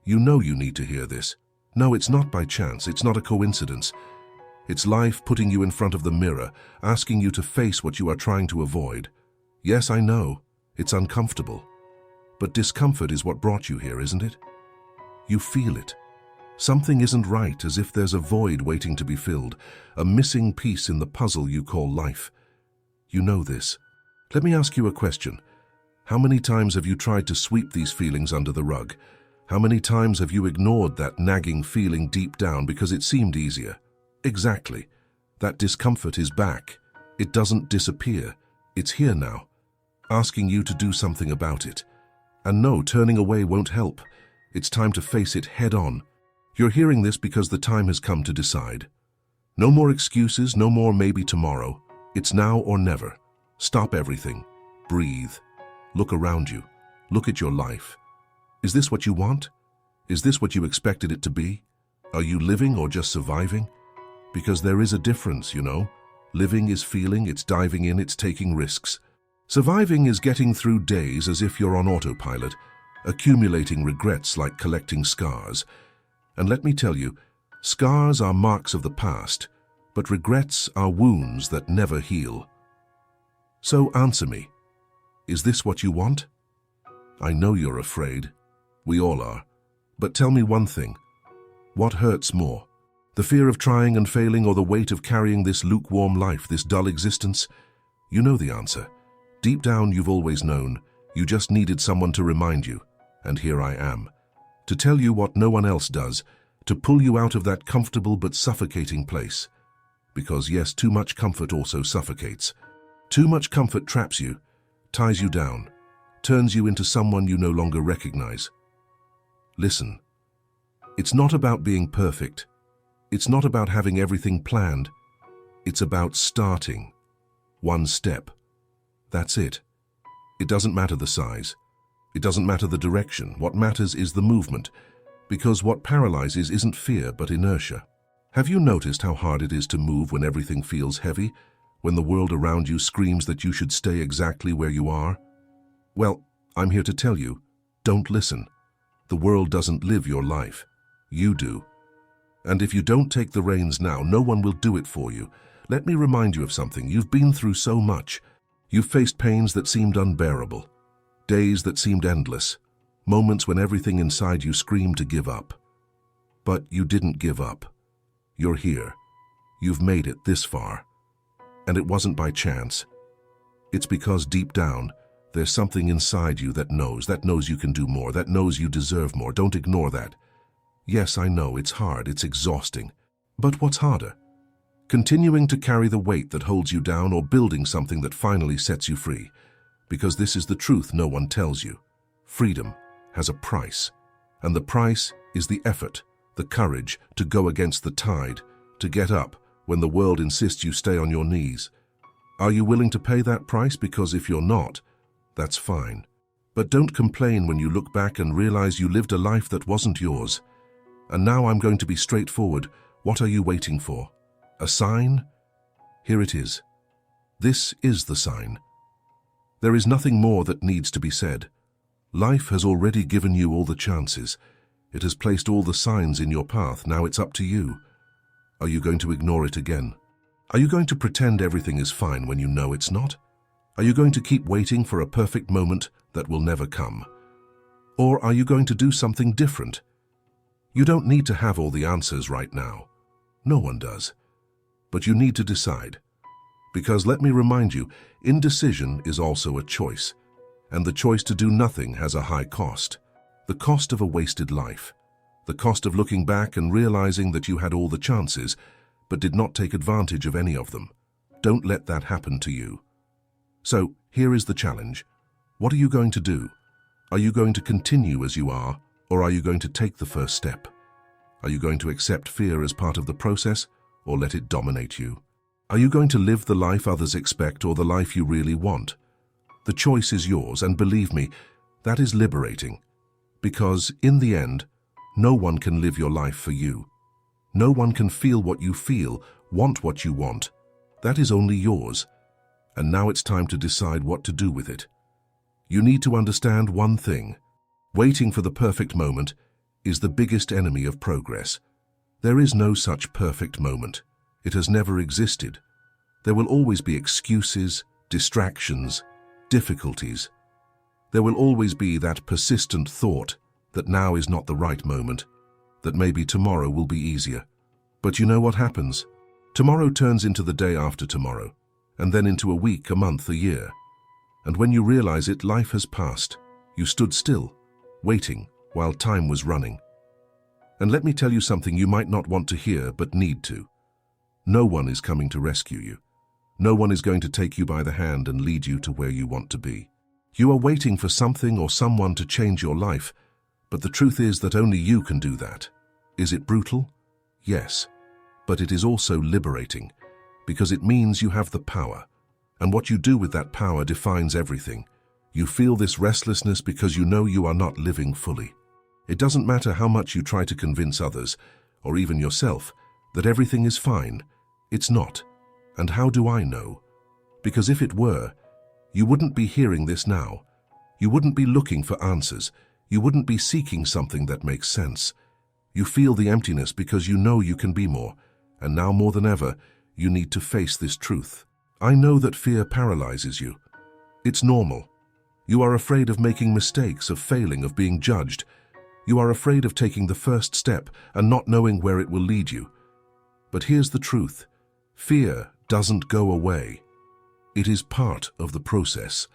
You know you need to hear this. No, it's not by chance, it's not a coincidence. It's life putting you in front of the mirror, asking you to face what you are trying to avoid. Yes, I know, it's uncomfortable. But discomfort is what brought you here, isn't it? You feel it. Something isn't right, as if there's a void waiting to be filled, a missing piece in the puzzle you call life. You know this. Let me ask you a question. How many times have you tried to sweep these feelings under the rug? How many times have you ignored that nagging feeling deep down because it seemed easier? Exactly. That discomfort is back. It doesn't disappear. It's here now, asking you to do something about it. And no, turning away won't help. It's time to face it head on. You're hearing this because the time has come to decide. No more excuses, no more maybe tomorrow. It's now or never. Stop everything. Breathe. Look around you. Look at your life. Is this what you want? Is this what you expected it to be? Are you living or just surviving? Because there is a difference, you know. Living is feeling, it's diving in, it's taking risks. Surviving is getting through days as if you're on autopilot, accumulating regrets like collecting scars. And let me tell you, scars are marks of the past, but regrets are wounds that never heal. So answer me, is this what you want? I know you're afraid. We all are. But tell me one thing. What hurts more? The fear of trying and failing, or the weight of carrying this lukewarm life, this dull existence? You know the answer. Deep down, you've always known. You just needed someone to remind you. And here I am. To tell you what no one else does. To pull you out of that comfortable but suffocating place. Because yes, too much comfort also suffocates. Too much comfort traps you, ties you down, turns you into someone you no longer recognize. Listen. It's not about being perfect. It's not about having everything planned. It's about starting. One step. That's it. It doesn't matter the size. It doesn't matter the direction. What matters is the movement. Because what paralyzes isn't fear, but inertia. Have you noticed how hard it is to move when everything feels heavy? When the world around you screams that you should stay exactly where you are? Well, I'm here to tell you, don't listen. The world doesn't live your life. You do. And if you don't take the reins now, no one will do it for you. Let me remind you of something. You've been through so much. You've faced pains that seemed unbearable, days that seemed endless, moments when everything inside you screamed to give up. But you didn't give up. You're here. You've made it this far. And it wasn't by chance. It's because deep down, there's something inside you that knows you can do more, that knows you deserve more. Don't ignore that. Yes, I know, it's hard, it's exhausting. But what's harder? Continuing to carry the weight that holds you down, or building something that finally sets you free? Because this is the truth no one tells you. Freedom has a price. And the price is the effort, the courage to go against the tide, to get up when the world insists you stay on your knees. Are you willing to pay that price? Because if you're not, that's fine. But don't complain when you look back and realize you lived a life that wasn't yours. And now I'm going to be straightforward. What are you waiting for? A sign? Here it is. This is the sign. There is nothing more that needs to be said. Life has already given you all the chances. It has placed all the signs in your path. Now it's up to you. Are you going to ignore it again? Are you going to pretend everything is fine when you know it's not? Are you going to keep waiting for a perfect moment that will never come? Or are you going to do something different? You don't need to have all the answers right now. No one does. But you need to decide. Because let me remind you, indecision is also a choice. And the choice to do nothing has a high cost. The cost of a wasted life. The cost of looking back and realizing that you had all the chances, but did not take advantage of any of them. Don't let that happen to you. So, here is the challenge. What are you going to do? Are you going to continue as you are, or are you going to take the first step? Are you going to accept fear as part of the process, or let it dominate you? Are you going to live the life others expect, or the life you really want? The choice is yours, and believe me, that is liberating. Because, in the end, no one can live your life for you. No one can feel what you feel, want what you want. That is only yours. And now it's time to decide what to do with it. You need to understand one thing. Waiting for the perfect moment is the biggest enemy of progress. There is no such perfect moment. It has never existed. There will always be excuses, distractions, difficulties. There will always be that persistent thought that now is not the right moment, that maybe tomorrow will be easier. But you know what happens? Tomorrow turns into the day after tomorrow, and then into a week, a month, a year. And when you realize it, life has passed. You stood still, waiting, while time was running. And let me tell you something you might not want to hear, but need to. No one is coming to rescue you. No one is going to take you by the hand and lead you to where you want to be. You are waiting for something or someone to change your life, but the truth is that only you can do that. Is it brutal? Yes. But it is also liberating, because it means you have the power. And what you do with that power defines everything. You feel this restlessness because you know you are not living fully. It doesn't matter how much you try to convince others, or even yourself, that everything is fine. It's not. And how do I know? Because if it were, you wouldn't be hearing this now. You wouldn't be looking for answers. You wouldn't be seeking something that makes sense. You feel the emptiness because you know you can be more, and now more than ever, you need to face this truth. I know that fear paralyzes you. It's normal. You are afraid of making mistakes, of failing, of being judged. You are afraid of taking the first step and not knowing where it will lead you. But here's the truth. Fear doesn't go away. It is part of the process.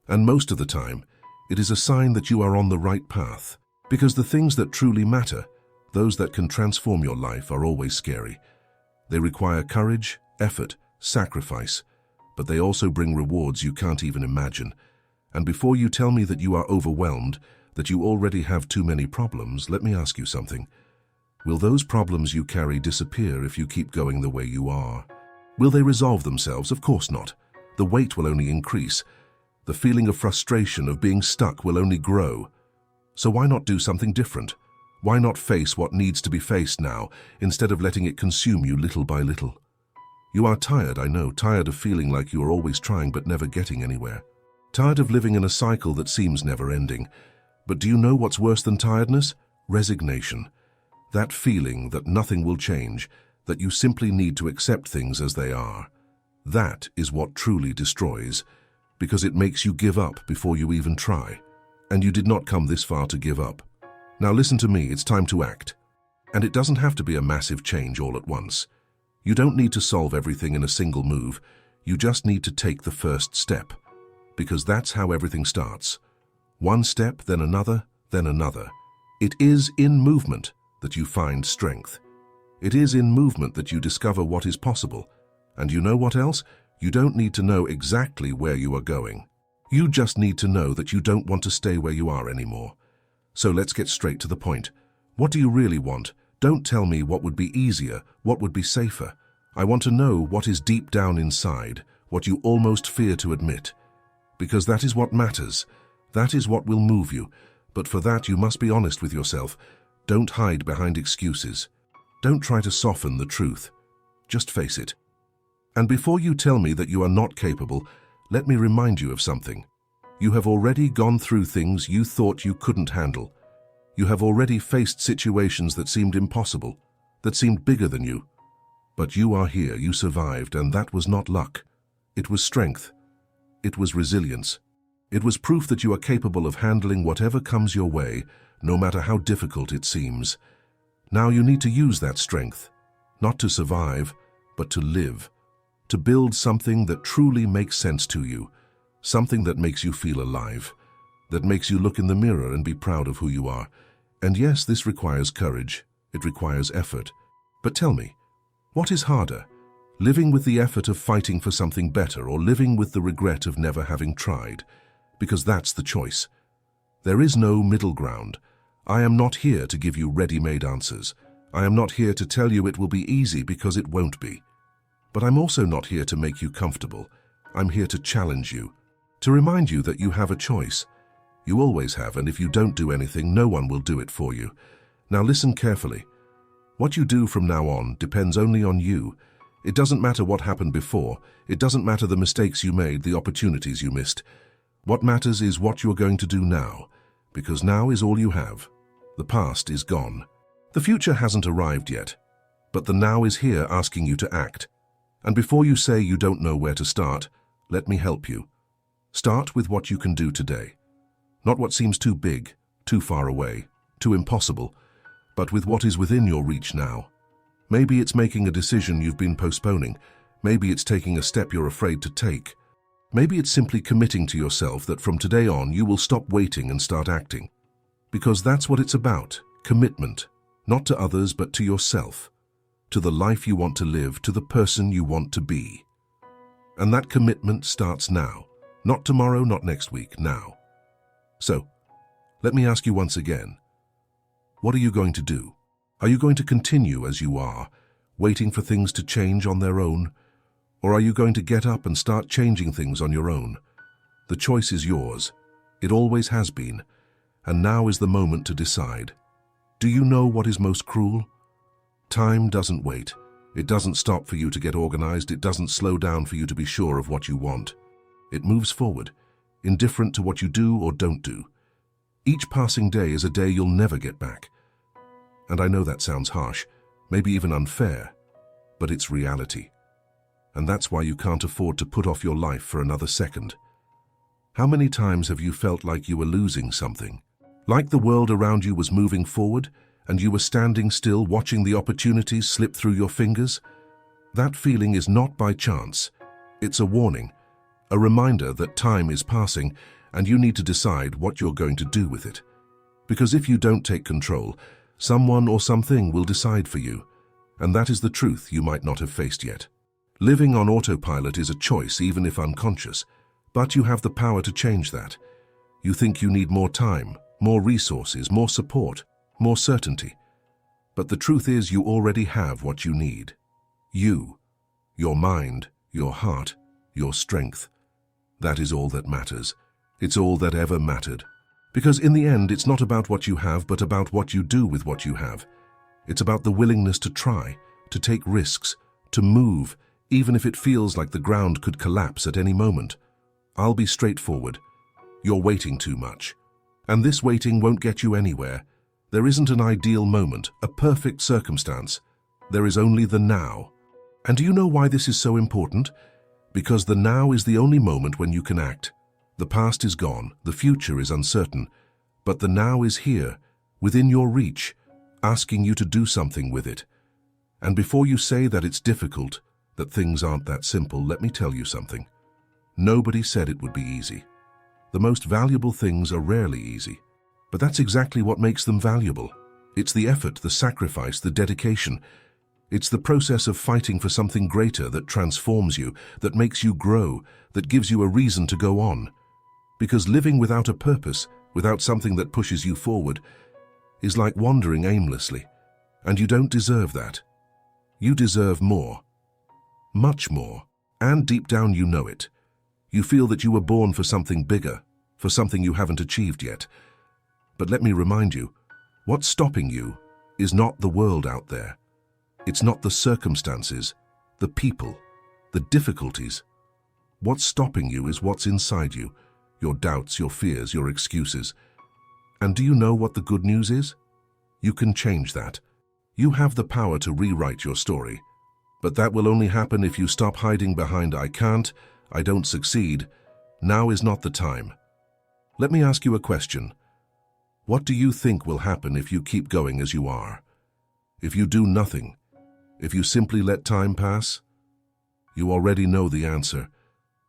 And most of the time, it is a sign that you are on the right path. Because the things that truly matter, those that can transform your life, are always scary. They require courage, effort, sacrifice, but they also bring rewards you can't even imagine. And before you tell me that you are overwhelmed, that you already have too many problems, let me ask you something. Will those problems you carry disappear if you keep going the way you are? Will they resolve themselves? Of course not. The weight will only increase. The feeling of frustration, of being stuck, will only grow. So why not do something different? Why not face what needs to be faced now, instead of letting it consume you little by little? You are tired, I know, tired of feeling like you are always trying but never getting anywhere. Tired of living in a cycle that seems never ending. But do you know what's worse than tiredness? Resignation. That feeling that nothing will change, that you simply need to accept things as they are. That is what truly destroys, because it makes you give up before you even try. And you did not come this far to give up. Now listen to me, it's time to act. And it doesn't have to be a massive change all at once. You don't need to solve everything in a single move. You just need to take the first step. Because that's how everything starts. One step, then another, then another. It is in movement that you find strength. It is in movement that you discover what is possible. And you know what else? You don't need to know exactly where you are going. You just need to know that you don't want to stay where you are anymore. So let's get straight to the point. What do you really want? Don't tell me what would be easier, what would be safer. I want to know what is deep down inside, what you almost fear to admit. Because that is what matters. That is what will move you. But for that, you must be honest with yourself. Don't hide behind excuses. Don't try to soften the truth. Just face it. And before you tell me that you are not capable, let me remind you of something. You have already gone through things you thought you couldn't handle. You have already faced situations that seemed impossible, that seemed bigger than you. But you are here, you survived, and that was not luck. It was strength. It was resilience. It was proof that you are capable of handling whatever comes your way, no matter how difficult it seems. Now you need to use that strength, not to survive, but to live. To build something that truly makes sense to you, something that makes you feel alive, that makes you look in the mirror and be proud of who you are. And yes, this requires courage, it requires effort. But tell me, what is harder? Living with the effort of fighting for something better, or living with the regret of never having tried? Because that's the choice. There is no middle ground. I am not here to give you ready-made answers. I am not here to tell you it will be easy, because it won't be. But I'm also not here to make you comfortable. I'm here to challenge you, to remind you that you have a choice. You always have, and if you don't do anything, no one will do it for you. Now listen carefully. What you do from now on depends only on you. It doesn't matter what happened before. It doesn't matter the mistakes you made, the opportunities you missed. What matters is what you're going to do now, because now is all you have. The past is gone. The future hasn't arrived yet, but the now is here asking you to act. And before you say you don't know where to start, let me help you. Start with what you can do today. Not what seems too big, too far away, too impossible, but with what is within your reach now. Maybe it's making a decision you've been postponing. Maybe it's taking a step you're afraid to take. Maybe it's simply committing to yourself that from today on you will stop waiting and start acting. Because that's what it's about, commitment, not to others but to yourself, to the life you want to live, to the person you want to be. And that commitment starts now, not tomorrow, not next week, now. So, let me ask you once again, what are you going to do? Are you going to continue as you are, waiting for things to change on their own? Or are you going to get up and start changing things on your own? The choice is yours. It always has been. And now is the moment to decide. Do you know what is most cruel? Time doesn't wait. It doesn't stop for you to get organized. It doesn't slow down for you to be sure of what you want. It moves forward, indifferent to what you do or don't do. Each passing day is a day you'll never get back. And I know that sounds harsh, maybe even unfair, but it's reality. And that's why you can't afford to put off your life for another second. How many times have you felt like you were losing something? Like the world around you was moving forward, and you were standing still watching the opportunities slip through your fingers? That feeling is not by chance. It's a warning, a reminder that time is passing, and you need to decide what you're going to do with it. Because if you don't take control, someone or something will decide for you, and that is the truth you might not have faced yet. Living on autopilot is a choice, even if unconscious, but you have the power to change that. You think you need more time, more resources, more support, more certainty. But the truth is you already have what you need. You, your mind, your heart, your strength. That is all that matters. It's all that ever mattered. Because in the end, it's not about what you have, but about what you do with what you have. It's about the willingness to try, to take risks, to move, even if it feels like the ground could collapse at any moment. I'll be straightforward. You're waiting too much. And this waiting won't get you anywhere. There isn't an ideal moment, a perfect circumstance. There is only the now. And do you know why this is so important? Because the now is the only moment when you can act. The past is gone, the future is uncertain, but the now is here, within your reach, asking you to do something with it. And before you say that it's difficult, that things aren't that simple, let me tell you something. Nobody said it would be easy. The most valuable things are rarely easy, but that's exactly what makes them valuable. It's the effort, the sacrifice, the dedication. It's the process of fighting for something greater that transforms you, that makes you grow, that gives you a reason to go on. Because living without a purpose, without something that pushes you forward, is like wandering aimlessly. And you don't deserve that. You deserve more. Much more. And deep down you know it. You feel that you were born for something bigger, for something you haven't achieved yet. But let me remind you, what's stopping you is not the world out there. It's not the circumstances, the people, the difficulties. What's stopping you is what's inside you. Your doubts, your fears, your excuses. And do you know what the good news is? You can change that. You have the power to rewrite your story. But that will only happen if you stop hiding behind "I can't," "I don't succeed." Now is not the time. Let me ask you a question. What do you think will happen if you keep going as you are? If you do nothing? If you simply let time pass? You already know the answer.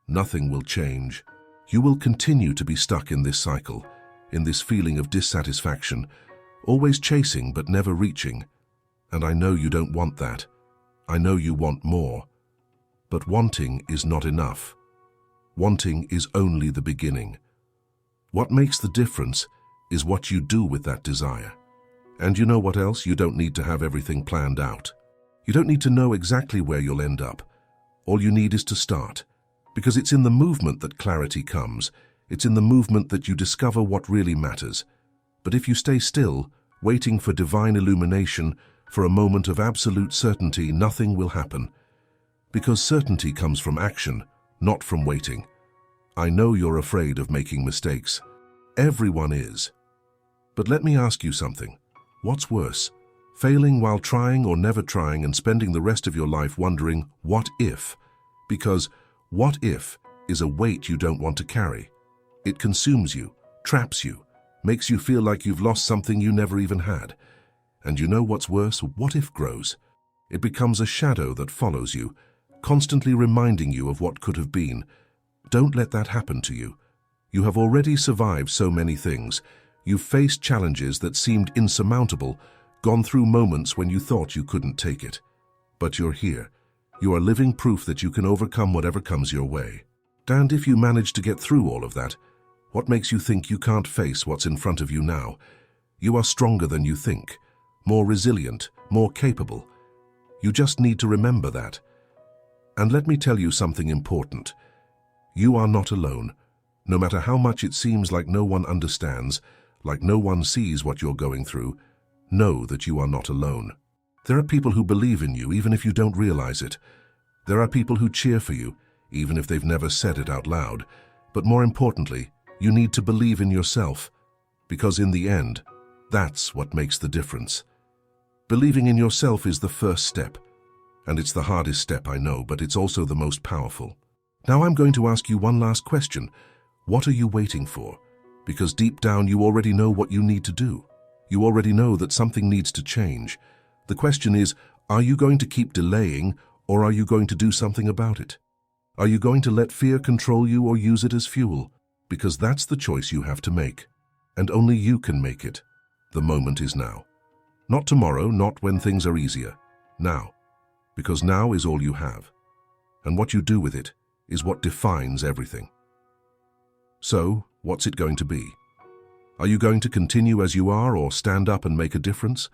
Nothing will change. You will continue to be stuck in this cycle, in this feeling of dissatisfaction, always chasing but never reaching. And I know you don't want that. I know you want more. But wanting is not enough. Wanting is only the beginning. What makes the difference is what you do with that desire. And you know what else? You don't need to have everything planned out. You don't need to know exactly where you'll end up. All you need is to start. Because it's in the movement that clarity comes. It's in the movement that you discover what really matters. But if you stay still, waiting for divine illumination, for a moment of absolute certainty, nothing will happen. Because certainty comes from action, not from waiting. I know you're afraid of making mistakes. Everyone is. But let me ask you something. What's worse? Failing while trying or never trying and spending the rest of your life wondering, what if? Because what if is a weight you don't want to carry. It consumes you, traps you, makes you feel like you've lost something you never even had. And you know what's worse? What if grows. It becomes a shadow that follows you, constantly reminding you of what could have been. Don't let that happen to you. You have already survived so many things. You've faced challenges that seemed insurmountable, gone through moments when you thought you couldn't take it. But you're here. You are living proof that you can overcome whatever comes your way. And if you manage to get through all of that, what makes you think you can't face what's in front of you now? You are stronger than you think, more resilient, more capable. You just need to remember that. And let me tell you something important. You are not alone. No matter how much it seems like no one understands, like no one sees what you're going through, know that you are not alone. There are people who believe in you even if you don't realize it. There are people who cheer for you, even if they've never said it out loud. But more importantly, you need to believe in yourself, because in the end, that's what makes the difference. Believing in yourself is the first step, and it's the hardest step, I know, but it's also the most powerful. Now I'm going to ask you one last question. What are you waiting for? Because deep down you already know what you need to do. You already know that something needs to change. The question is, are you going to keep delaying, or are you going to do something about it? Are you going to let fear control you or use it as fuel? Because that's the choice you have to make. And only you can make it. The moment is now. Not tomorrow, not when things are easier. Now. Because now is all you have. And what you do with it is what defines everything. So, what's it going to be? Are you going to continue as you are or stand up and make a difference?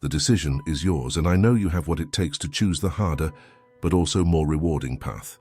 The decision is yours, and I know you have what it takes to choose the harder, but also more rewarding path.